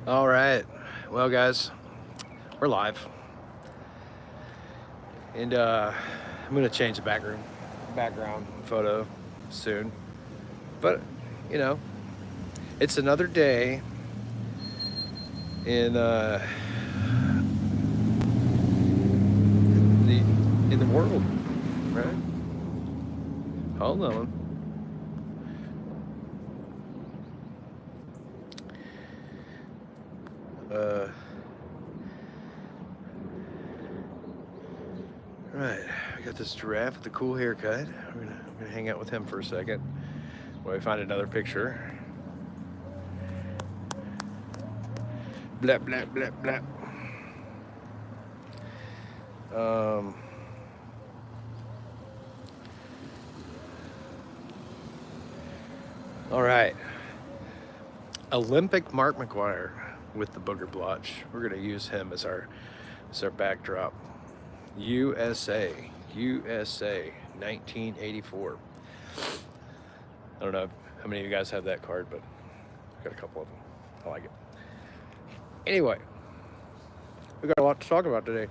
All right. Well, guys, we're live, and I'm gonna change the background photo soon. But you know, it's another day in the in the world, right? Hold on. Uh, right. I got this giraffe with a cool haircut. I'm gonna hang out with him for a second while we find another picture. Blah blah blah blah. Um. All right. Olympic Mark McGuire with the booger blotch. We're gonna use him as our backdrop. USA, 1984. I don't know how many of you guys have that card, but I've got a couple of them. I like it. Anyway, we got a lot to talk about today.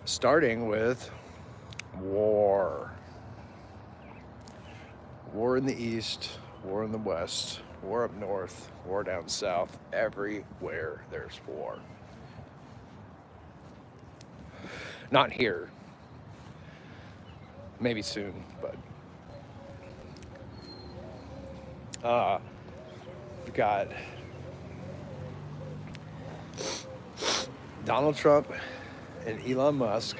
Starting with war. War in the east, war in the west, war up north, war down south. Everywhere there's war. Not here. Maybe soon, but we got Donald Trump and Elon Musk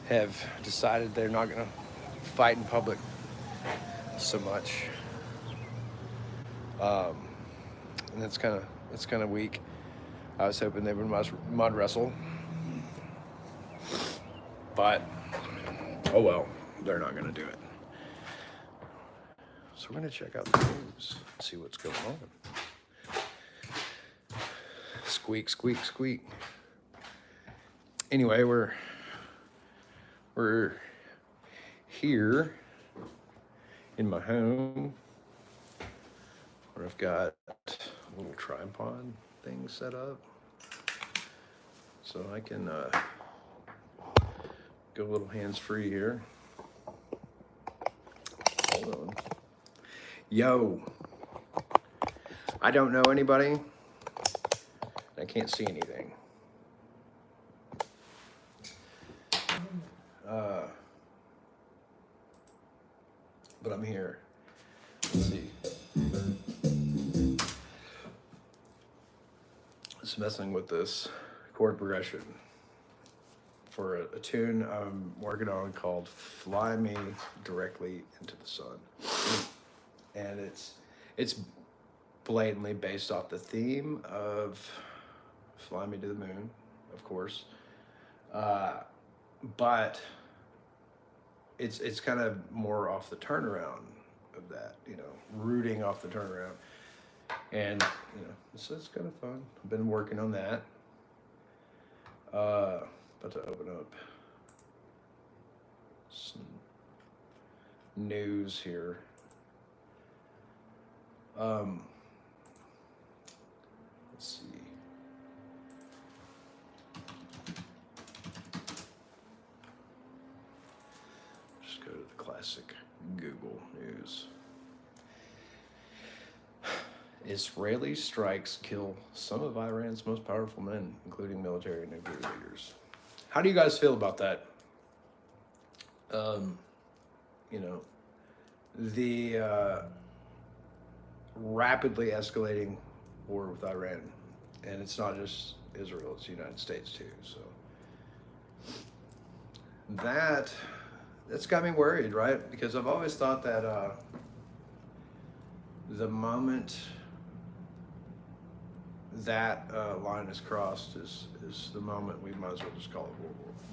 have decided they're not going to fight in public so much, and that's kind of weak. I was hoping they would mud wrestle, but oh well, they're not going to do it. So we're going to check out the news, see what's going on. Squeak, squeak, squeak. Anyway, we're here in my home where I've got a little tripod thing set up, so I can go a little hands-free here. Hold on. Yo, I don't know anybody. I can't see anything. But I'm here. Let's see. Just messing with this chord progression for a tune I'm working on called "Fly Me Directly into the Sun," and it's blatantly based off the theme of "Fly Me to the Moon," of course, but it's kind of more off the turnaround of that, rooting off the turnaround, and it's kind of fun. I've been working on that. About to open up some news here. Let's see. Just go to the classic Google News. Israeli strikes kill some of Iran's most powerful men, including military and nuclear leaders. How do you guys feel about that? You know, the rapidly escalating war with Iran, and it's not just Israel; it's the United States too. So that's got me worried, right? Because I've always thought that the moment that line is crossed is the moment we might as well just call it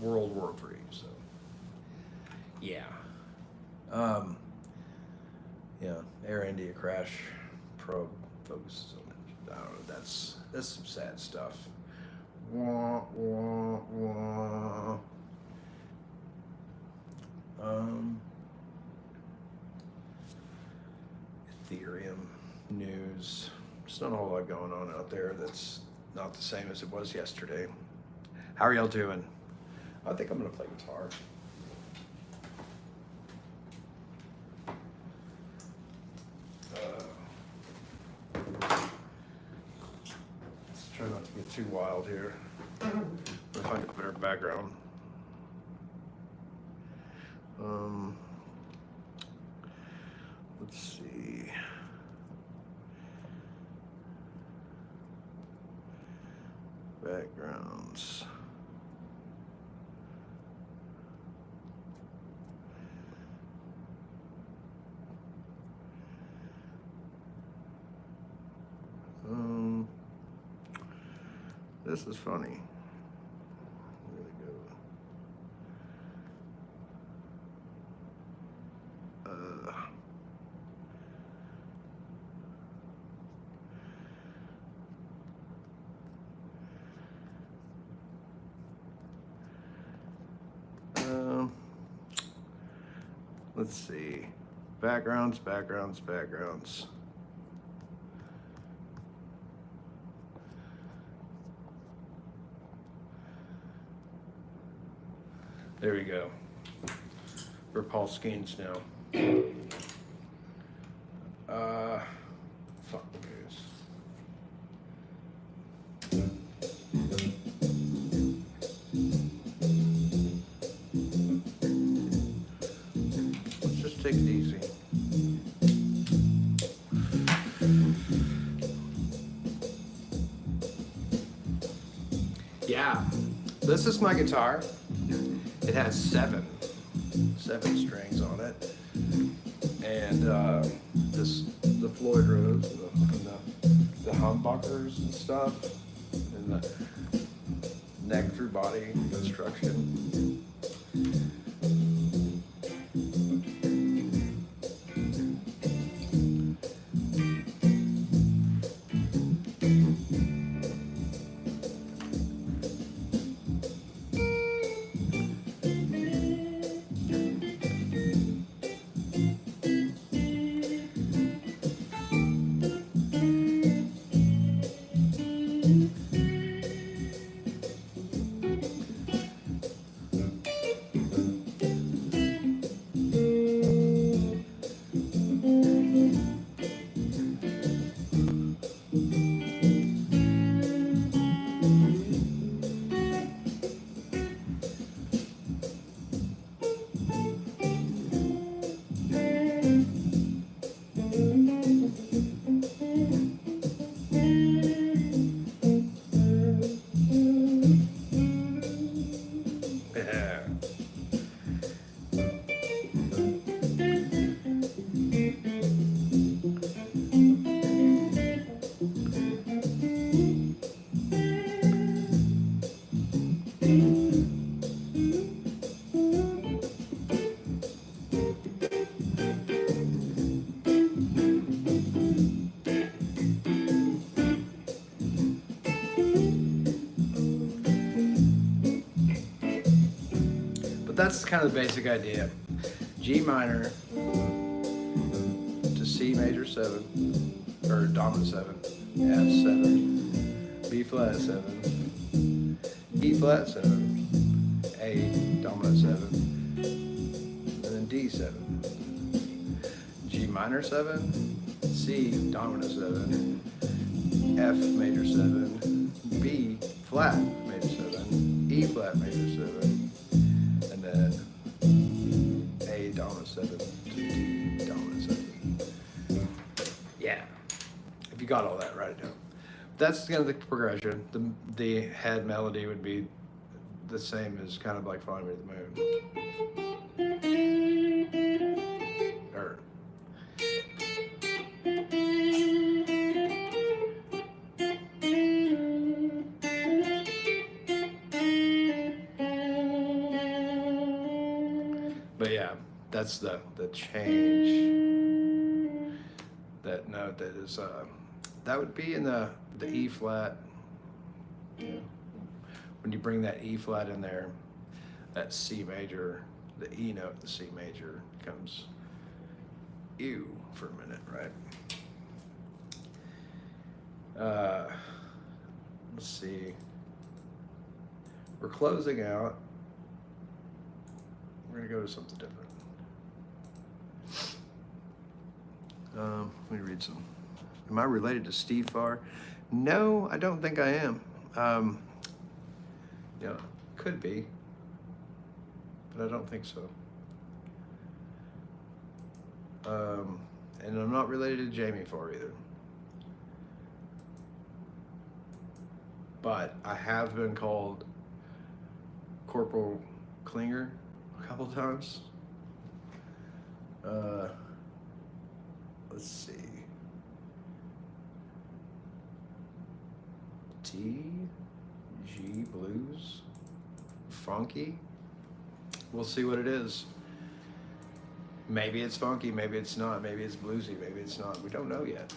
World War III. So yeah, um, yeah, Air India crash probe focuses on it. I don't know. That's some sad stuff. Wah, wah, wah. Ethereum news. There's not a whole lot going on out there that's not the same as it was yesterday. How are y'all doing? I think I'm gonna play guitar. Let's try not to get too wild here. We'll find a better background. Let's see. Backgrounds. This is funny. Really good. Let's see. Backgrounds. There we go. For Paul Skeens now. Fuck the news. Let's just take it easy. Yeah, this is my guitar. It has seven strings on it, and the Floyd Rose and the humbuckers and stuff, and the neck through body construction. That's kind of the basic idea. G minor to C major 7, or dominant 7, F 7, B flat 7, E flat 7, A dominant 7, and then D 7. G minor 7, C dominant 7, F major 7, B flat major 7, E flat major 7, and then A dominant 7 to D dominant 7. Yeah, if you got all that, write it down. That's kind of the progression. The head melody would be the same as kind of like Flying Me to the Moon. Or but yeah, that's the change. That note that is that would be in the E flat. Yeah. When you bring that E flat in there, that C major, the E note, the C major comes ew for a minute, right? Let's see. We're closing out. We're gonna go to something different. Let me read some. Am I related to Steve Farr? No, I don't think I am. Yeah, could be, but I don't think so. And I'm not related to Jamie Farr either. But I have been called Corporal Klinger a couple times. Let's see. T.G. Blues. Funky. We'll see what it is. Maybe it's funky, maybe it's not, maybe it's bluesy, maybe it's not. We don't know yet.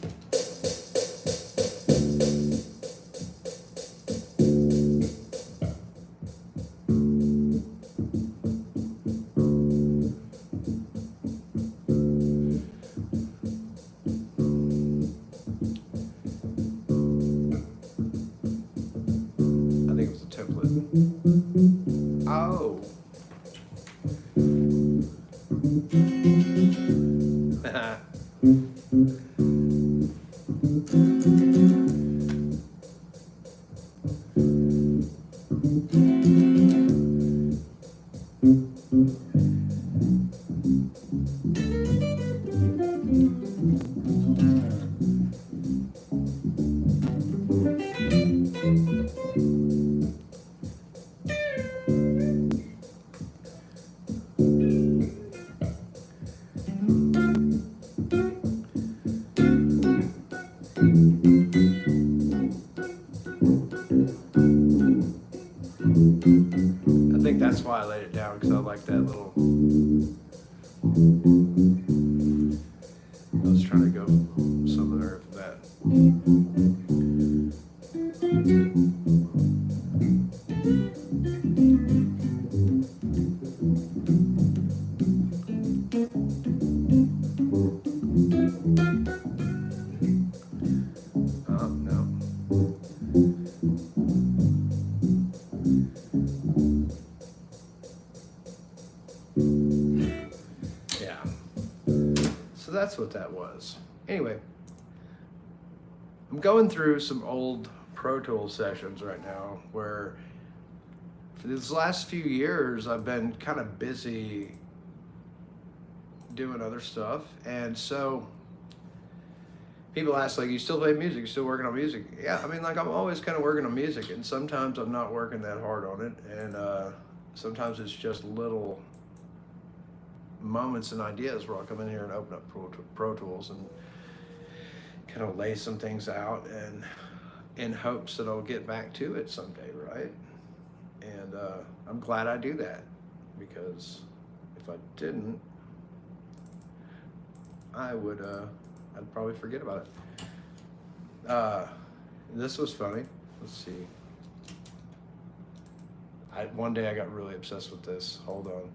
I think it was a template. Oh. I think that's why I laid it down, because I like that little. I was trying to go somewhere for that. Oh, no. Yeah. So that's what that was. Anyway, I'm going through some old Pro Tools sessions right now where for these last few years I've been kind of busy doing other stuff, and so people ask, like, you still play music, you still working on music? Yeah, I mean, like, I'm always kind of working on music, and sometimes I'm not working that hard on it, and sometimes it's just little moments and ideas where I'll come in here and open up Pro Tools and kind of lay some things out, and in hopes that I'll get back to it someday, right? And I'm glad I do that, because if I didn't, I would I'd probably forget about it. This was funny. Let's see. One day I got really obsessed with this. Hold on.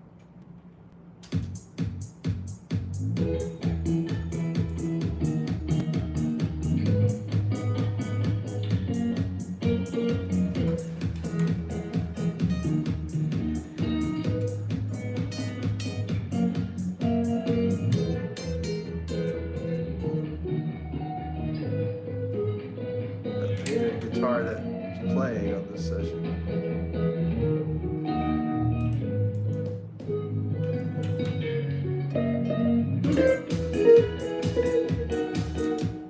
Guitar that's playing on this session.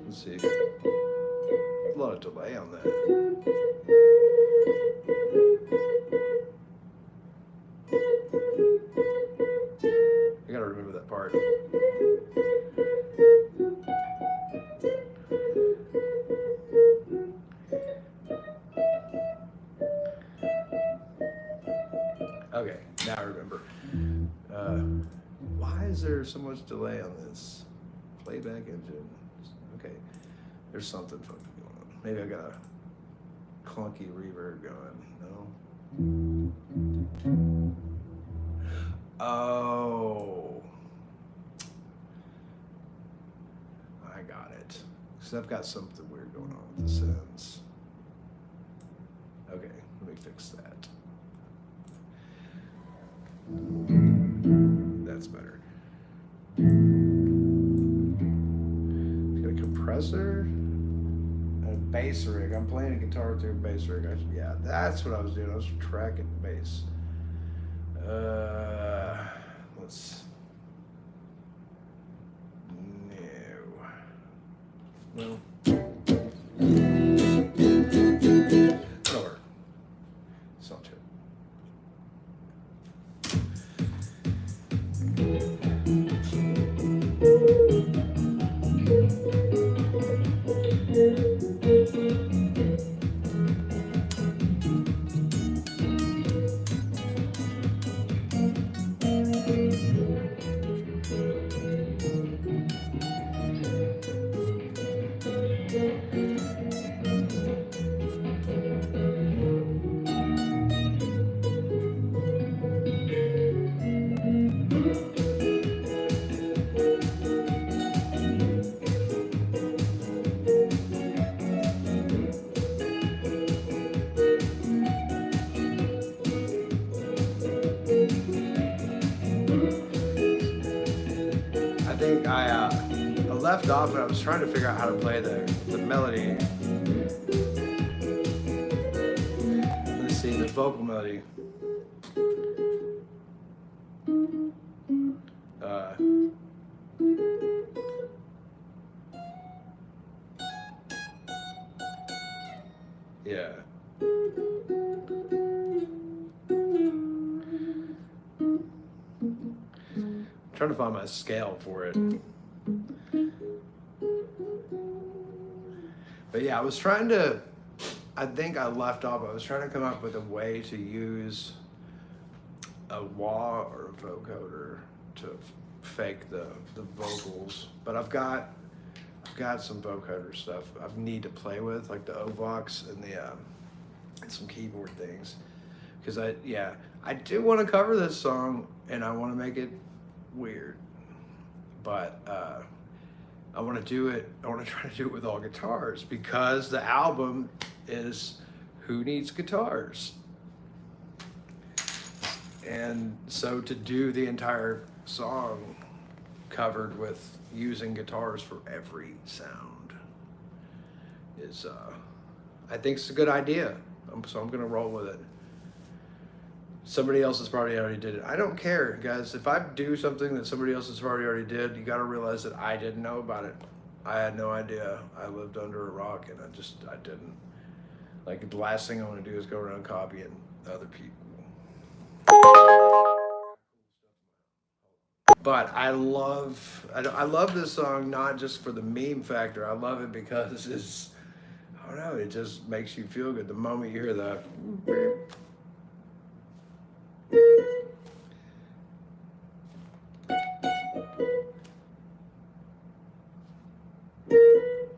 Let's see. A lot of delay on that. I gotta remember that part. Okay, now I remember. Why is there so much delay on this playback engine? Okay, there's something funky going on. Maybe I got a clunky reverb going. No. Oh. Because I've got something weird going on with the synths. Okay, let me fix that. That's better. Got a compressor and a bass rig. I'm playing a guitar through a bass rig. Yeah, that's what I was doing. I was tracking bass. Let's. No. Whatever. It's not too. I think I left off and I was trying to figure out how to play the melody. Let's see, the vocal melody. Yeah. I'm trying to find my scale for it. But yeah, I think I left off, I was trying to come up with a way to use a wah or a vocoder to fake the vocals. But I've got some vocoder stuff I need to play with, like the Ovox and and some keyboard things. Because I do want to cover this song and I want to make it weird. But I want to try to do it with all guitars because the album is Who Needs Guitars? And so to do the entire song covered with using guitars for every sound is, I think it's a good idea. So I'm going to roll with it. Somebody else has probably already did it. I don't care, guys. If I do something that somebody else has already did, you got to realize that I didn't know about it. I had no idea. I lived under a rock and I didn't. Like, the last thing I want to do is go around copying other people. But I love this song not just for the meme factor. I love it because it's, I don't know, it just makes you feel good. The moment you hear the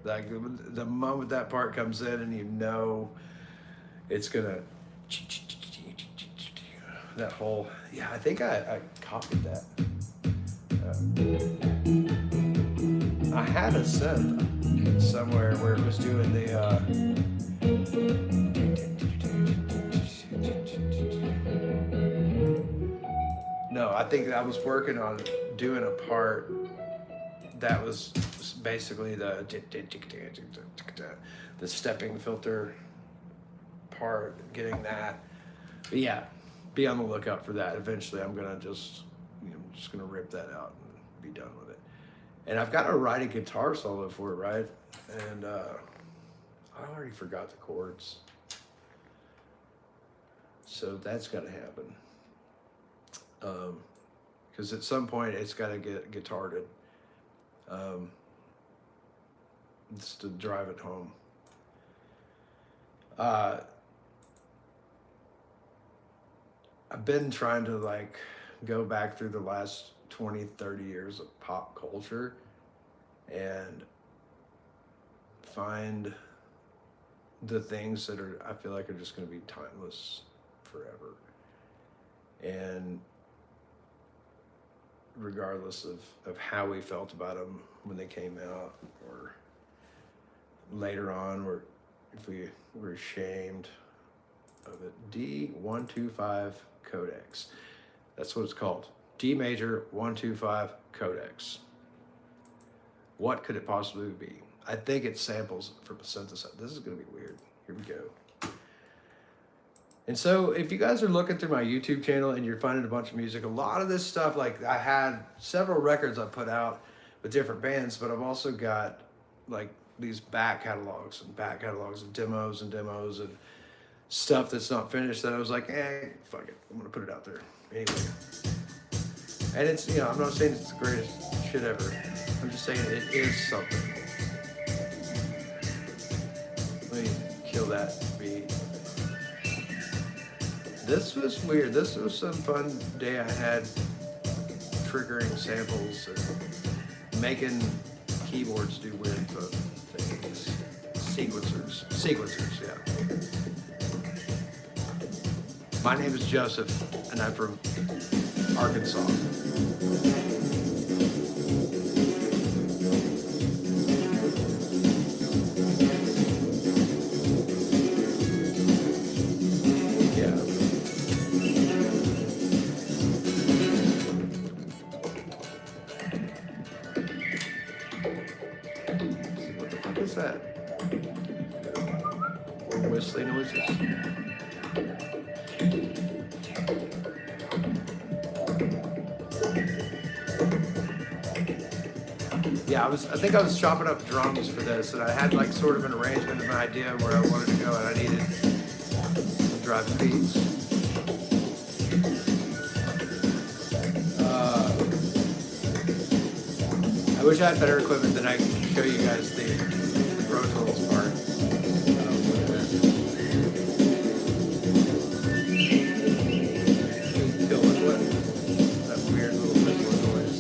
like the moment that part comes in and you know it's gonna, that whole, yeah, I think I copied that. I had a synth somewhere where it was doing the no, I think I was working on doing a part that was basically the stepping filter part, getting that. But yeah, be on the lookout for that. Eventually I'm gonna just gonna rip that out and be done with it. And I've got to write a guitar solo for it, right? And I already forgot the chords. So that's gotta happen. Because at some point it's gotta get guitared. Just to drive it home. I've been trying to like go back through the last 20, 30 years of pop culture and find the things that I feel like are just going to be timeless forever. And regardless of how we felt about them when they came out or later on, if we were ashamed of it, D125 codex. That's what it's called. D major 125 codex. What could it possibly be? I think it's samples from a synthesizer. This is going to be weird. Here we go. And so if you guys are looking through my YouTube channel and you're finding a bunch of music, a lot of this stuff, like I had several records I put out with different bands, but I've also got like these back catalogs of demos and stuff that's not finished that I was like, fuck it, I'm gonna put it out there anyway. And it's, you know, I'm not saying it's the greatest shit ever. I'm just saying it is something. Let me kill that beat. This was weird. This was some fun day I had triggering samples and making keyboards do weird things. Sequencers, yeah. My name is Joseph, and I'm from Arkansas. What's that? Whistling noises. Yeah, I think I was chopping up drums for this, and I had like sort of an arrangement of an idea where I wanted to go, and I needed some driving beats. I wish I had better equipment that I could show you guys the Pro Tools part. Kill it with that weird little whistle noise.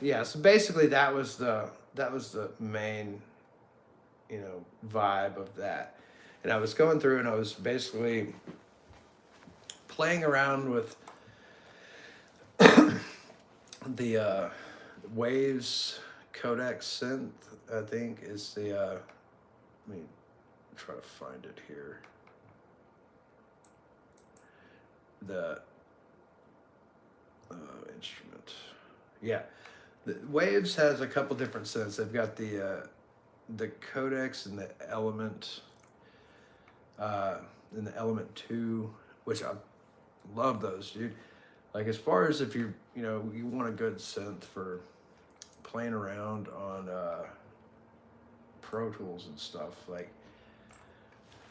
Yeah, so basically that was the main, you know, vibe of that. And I was going through and I was basically playing around with the Waves Codex synth, I think is the, let me try to find it here. The instrument. Yeah. The Waves has a couple different synths. They've got the Codex and the Element, and the Element 2, which I love those, dude. Like as far as if you want a good synth for playing around on Pro Tools and stuff, like,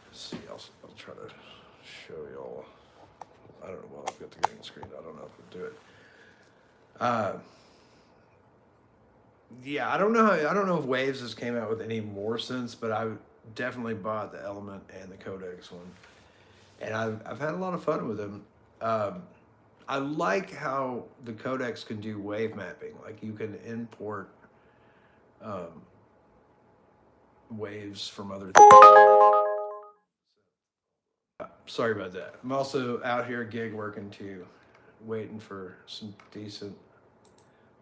let's see, I'll try to show y'all. I don't know, well, I've got the green screen, I don't know if we'll do it. Yeah, I don't know if Waves has came out with any more synths, but I definitely bought the Element and the Codex one, and I've had a lot of fun with them. I like how the Codex can do wave mapping. Like you can import waves from other things. Sorry about that. I'm also out here gig working too, waiting for some decent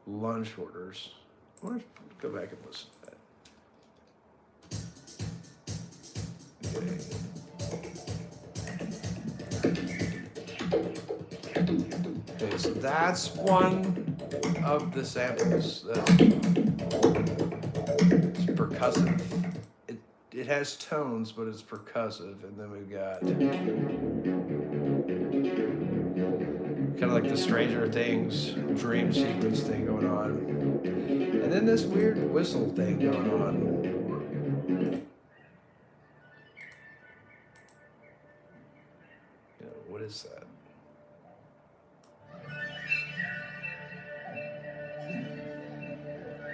lunch orders. I want to go back and listen to that. Okay, so that's one of the samples that's percussive. It has tones, but it's percussive. And then we've got kind of like the Stranger Things dream sequence thing going on. And then this weird whistle thing going on. You know, what is that?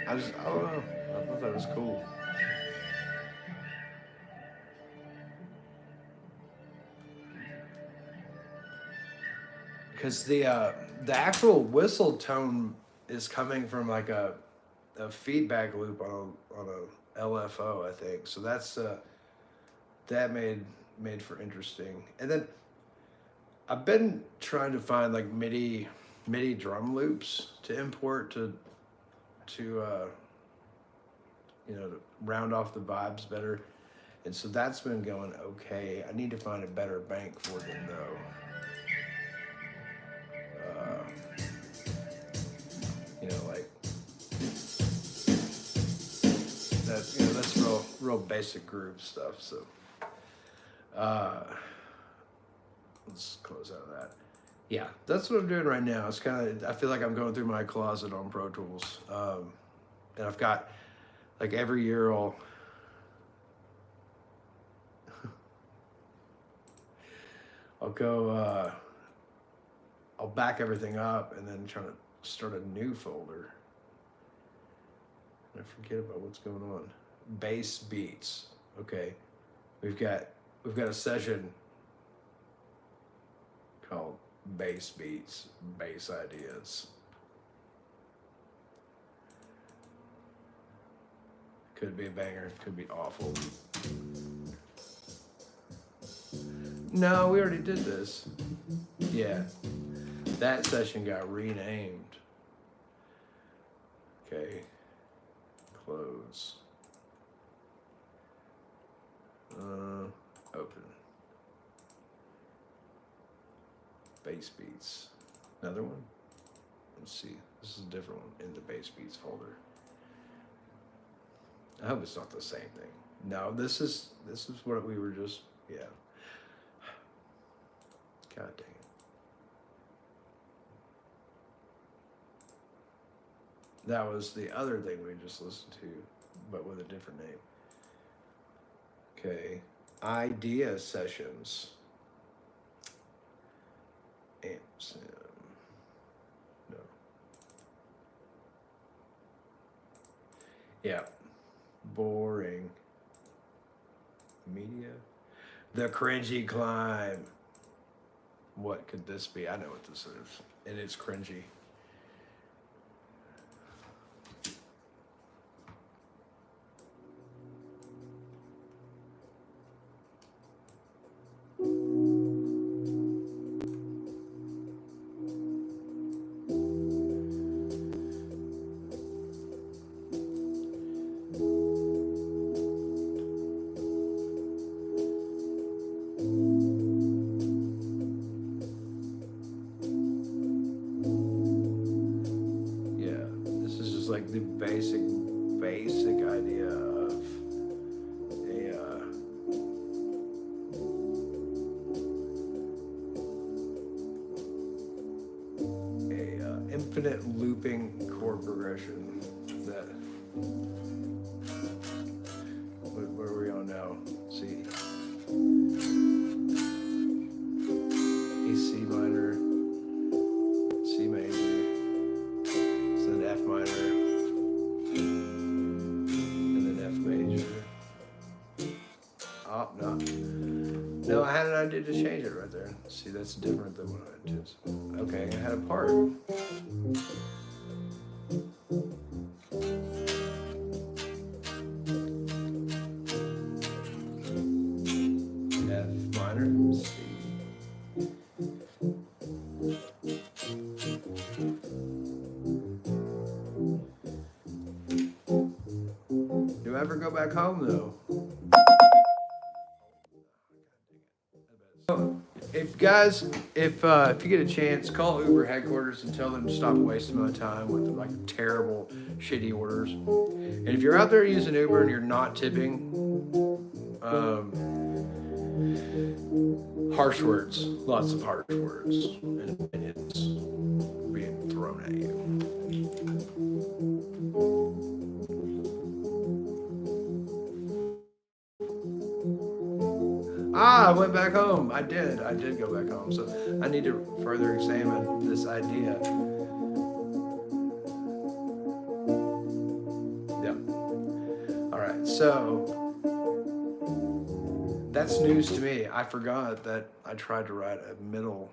I don't know. I thought that was cool. Because the actual whistle tone is coming from like a feedback loop on a LFO, I think. So that's that made made for interesting. And then I've been trying to find like MIDI drum loops to import to to round off the vibes better. And so that's been going okay. I need to find a better bank for them though. Like that. That's real basic groove stuff. So let's close out of that. Yeah, that's what I'm doing right now. It's kind of, I feel like I'm going through my closet on Pro Tools. And I've got, like, every year I'll go, I'll back everything up and then try to start a new folder. And I forget about what's going on. Bass beats. Okay. We've got a session called Bass Beats, Bass Ideas. Could be a banger, could be awful. No, we already did this. Yeah, that session got renamed. Okay, close. Open. Bass Beats. Another one? Let's see. This is a different one in the Bass Beats folder. I hope it's not the same thing. No, this is what we were just, yeah. God dang it. That was the other thing we just listened to, but with a different name. Okay. Idea sessions. Amps. No. Yeah. Boring. Media. The Cringey Climb. What could this be? I know what this is. And it's cringy. Like the basic idea of a infinite looping chord progression. That where are we on now? See, A C minor, C major, then F minor. Oh, no. No, I had an idea to change it right there. See, that's different than what I did. Okay, I had a part. F minor, C. Do I ever go back home, though? If you get a chance, call Uber headquarters and tell them to stop wasting my time with like terrible, shitty orders. And if you're out there using Uber and you're not tipping, harsh words, lots of harsh words and opinions being thrown at you. I went back home. I did go back home. So I need to further examine this idea. Yeah. All right. So that's news to me. I forgot that I tried to write a middle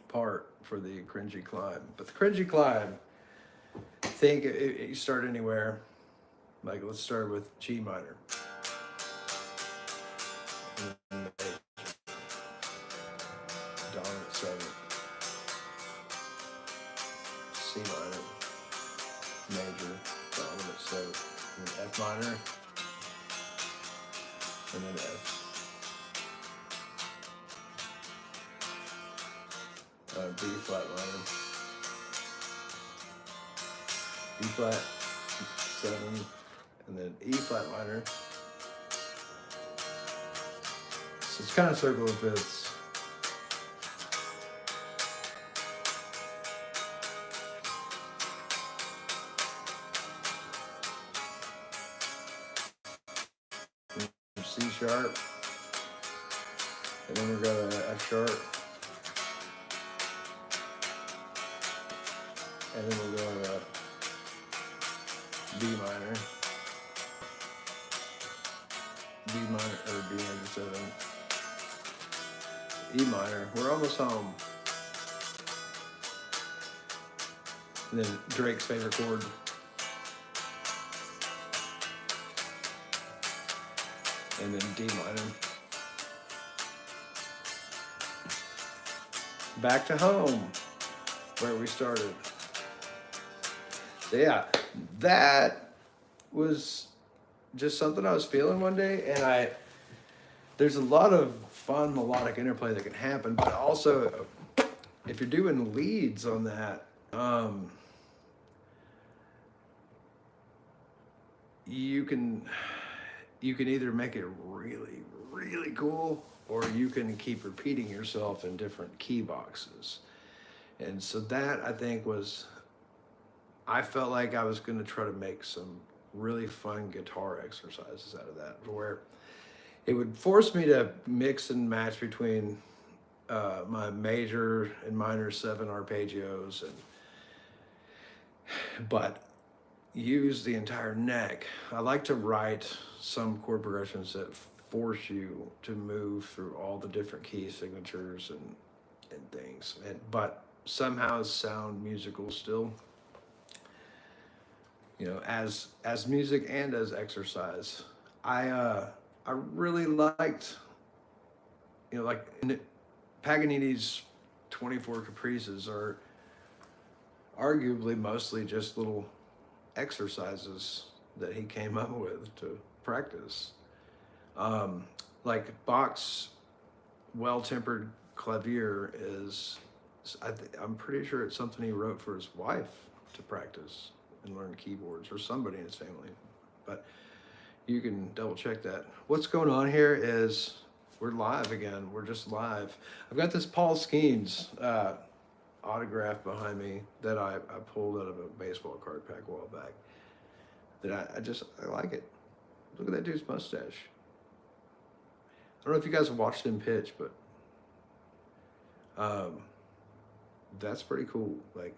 part for the Cringey Climb. But the Cringey Climb, think you start anywhere. Like let's start with G minor. B flat minor, B flat 7, and then E flat minor. So it's kind of circle of fifths. C sharp, and then we're going to F sharp, and then we're going to B minor, or B major 7, E minor. We're almost home. And then Drake's favorite chord. And then D minor. Back to home, where we started. So yeah, that was just something I was feeling one day, and there's a lot of fun melodic interplay that can happen, but also if you're doing leads on that, you can either make it really, really cool, or you can keep repeating yourself in different key boxes. And so that, I think, I felt like I was going to try to make some really fun guitar exercises out of that, where it would force me to mix and match between my major and minor 7 arpeggios, but use the entire neck. I like to write some chord progressions that force you to move through all the different key signatures and things, but somehow sound musical still. You know, as music and as exercise. I really liked, you know, like Paganini's 24 Caprices are arguably mostly just little exercises that he came up with to practice. Like Bach's Well-Tempered Clavier I'm pretty sure it's something he wrote for his wife to practice and learn keyboards, or somebody in his family, but you can double check that. What's going on here is we're live again. We're just live. I've got this Paul Skeens autograph behind me that I pulled out of a baseball card pack a while back. That I like it. Look at that dude's mustache. I don't know if you guys have watched him pitch, but that's pretty cool. Like,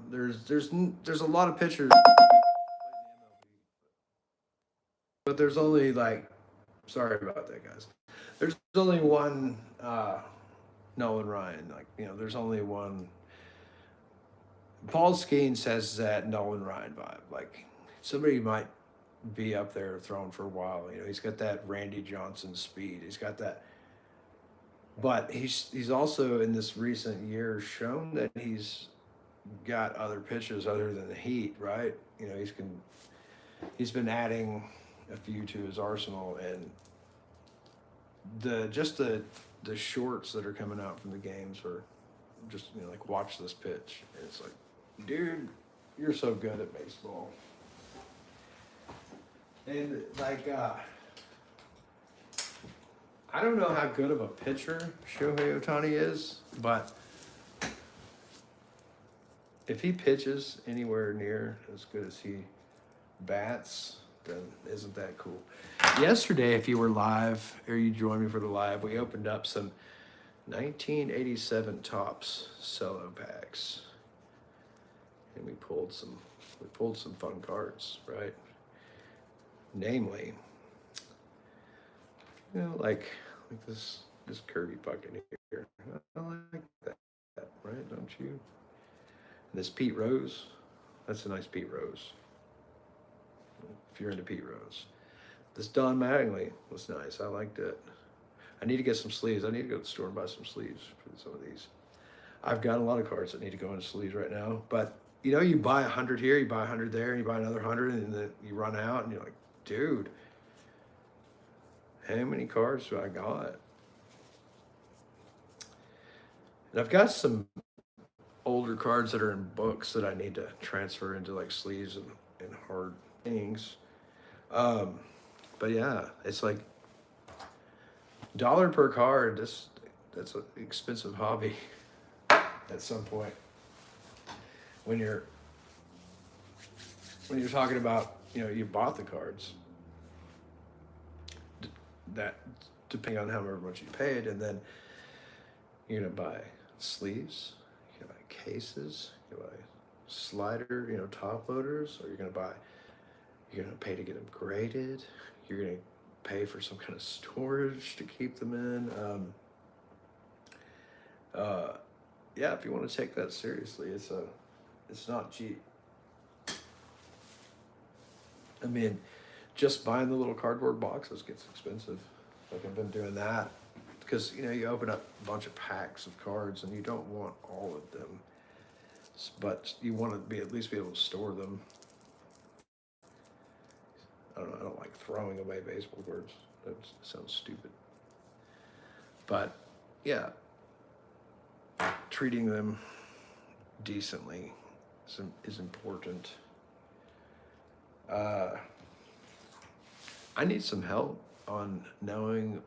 there's a lot of pitchers, but there's only like, sorry about that, guys. There's only one Nolan Ryan. Like, you know, there's only one. Paul Skeens has that Nolan Ryan vibe. Like, somebody might be up there throwing for a while. You know, he's got that Randy Johnson speed. He's got that. But he's also in this recent year shown that he's got other pitches other than the heat, right? You know, he's been adding a few to his arsenal, and the shorts that are coming out from the games are just, you know, like, watch this pitch. And it's like, dude, you're so good at baseball. And like, I don't know how good of a pitcher Shohei Ohtani is, but if he pitches anywhere near as good as he bats, then isn't that cool? Yesterday, if you were live, or you joined me for the live, we opened up some 1987 Topps cello packs, and we pulled some fun cards, right? Namely, you know, like this Kirby bucket here. I like that, right? Don't you? And this Pete Rose, that's a nice Pete Rose. If you're into Pete Rose. This Don Mattingly was nice. I liked it. I need to get some sleeves. I need to go to the store and buy some sleeves for some of these. I've got a lot of cards that need to go into sleeves right now. But, you know, you buy 100 here, you buy 100 there, and you buy another 100, and then you run out, and you're like, dude, how many cards do I got? And I've got some older cards that are in books that I need to transfer into like sleeves and hard things. Um, but yeah, it's like dollar per card. That's an expensive hobby at some point when you're talking about, you bought the cards that depending on however much you paid, and then you're gonna buy sleeves, you're gonna buy cases, you're gonna buy slider, top loaders, or you're gonna pay to get them graded, you're gonna pay for some kind of storage to keep them in. Yeah, if you want to take that seriously, it's not cheap. I mean, just buying the little cardboard boxes gets expensive. Like I've been doing that because you open up a bunch of packs of cards and you don't want all of them, but you want to at least be able to store them. I don't know. I don't like throwing away baseball cards. That sounds stupid. But yeah, treating them decently is important. I need some help on knowing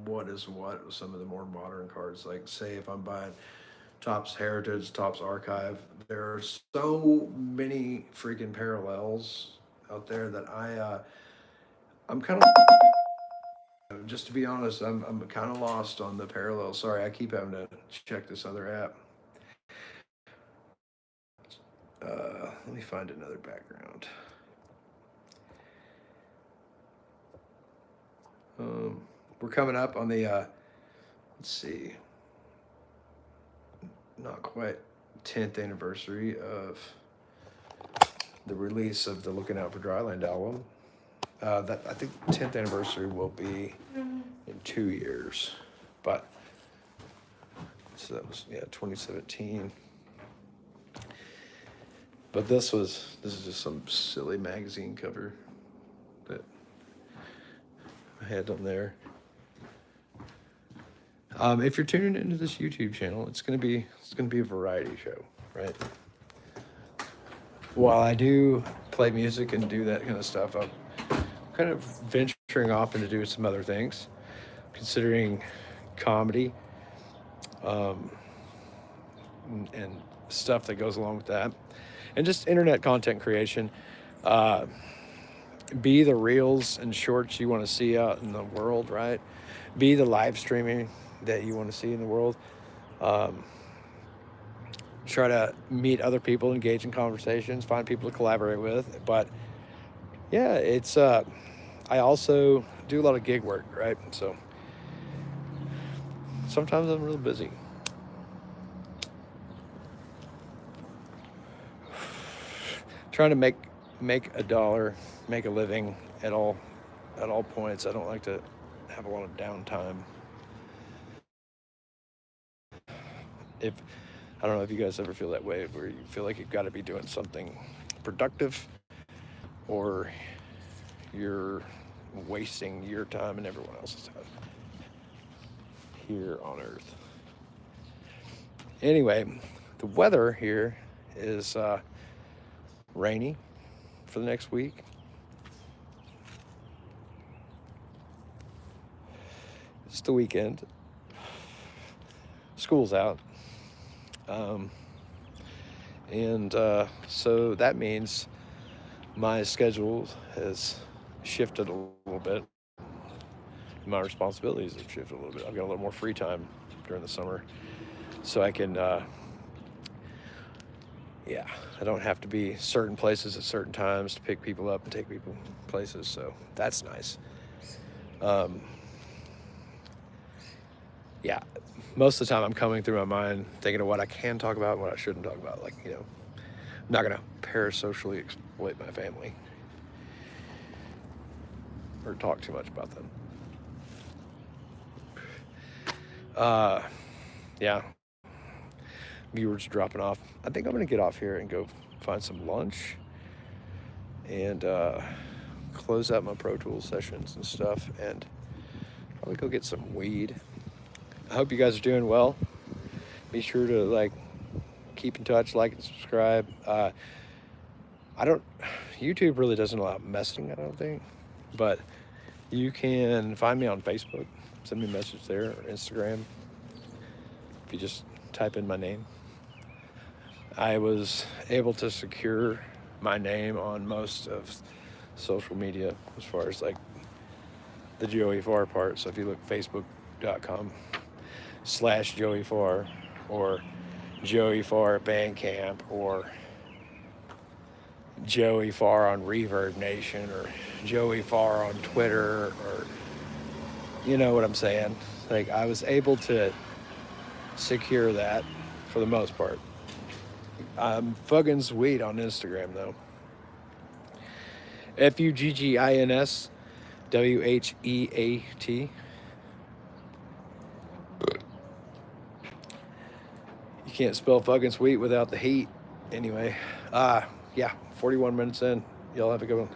what is what with some of the more modern cards. Like, say, if I'm buying Topps Heritage, Topps Archive, there are so many freaking parallels out there that I'm kind of, just to be honest, I'm kind of lost on the parallels. Sorry, I keep having to check this other app. Let me find another background. We're coming up on the, let's see, not quite 10th anniversary of the release of the Looking Out for Dryland album. That I think 10th anniversary will be in 2 years, but so that was 2017. But this is just some silly magazine cover that I had on there. If you're tuning into this YouTube channel, it's gonna be a variety show, right? While I do play music and do that kind of stuff, I'm kind of venturing off into doing some other things, considering comedy, and stuff that goes along with that, and just internet content creation. Be the reels and shorts you want to see out in the world, right? Be the live streaming that you want to see in the world. Try to meet other people, engage in conversations, find people to collaborate with. But yeah, it's I also do a lot of gig work, right? So sometimes I'm real busy. Trying to make a dollar, make a living at all points. I don't like to have a lot of downtime. I don't know if you guys ever feel that way, where you feel like you've got to be doing something productive, or you're wasting your time and everyone else's time here on Earth. Anyway, the weather here is rainy for the next week. It's the weekend. School's out. So that means my schedule has shifted a little bit. My responsibilities have shifted a little bit. I've got a little more free time during the summer, so I can, I don't have to be certain places at certain times to pick people up and take people places, so that's nice. Most of the time I'm coming through my mind thinking of what I can talk about and what I shouldn't talk about. Like, I'm not going to parasocially exploit my family or talk too much about them. Viewers dropping off. I think I'm going to get off here and go find some lunch and close out my Pro Tools sessions and stuff, and probably go get some weed. I hope you guys are doing well. Be sure to like keep in touch, like and subscribe. I don't. YouTube really doesn't allow messaging, I don't think, but you can find me on Facebook. Send me a message there, or Instagram. If you just type in my name, I was able to secure my name on most of social media as far as like the Joey Farr part. So if you look facebook.com/Joey Farr or Joey Farr at Bandcamp or Joey Farr on Reverb Nation or Joey Farr on Twitter, or you know what I'm saying. Like I was able to secure that for the most part. I'm fucking sweet on Instagram though. FUGGINSWHEAT. You can't spell fucking sweet without the heat. Anyway, yeah, 41 minutes in. Y'all have a good one.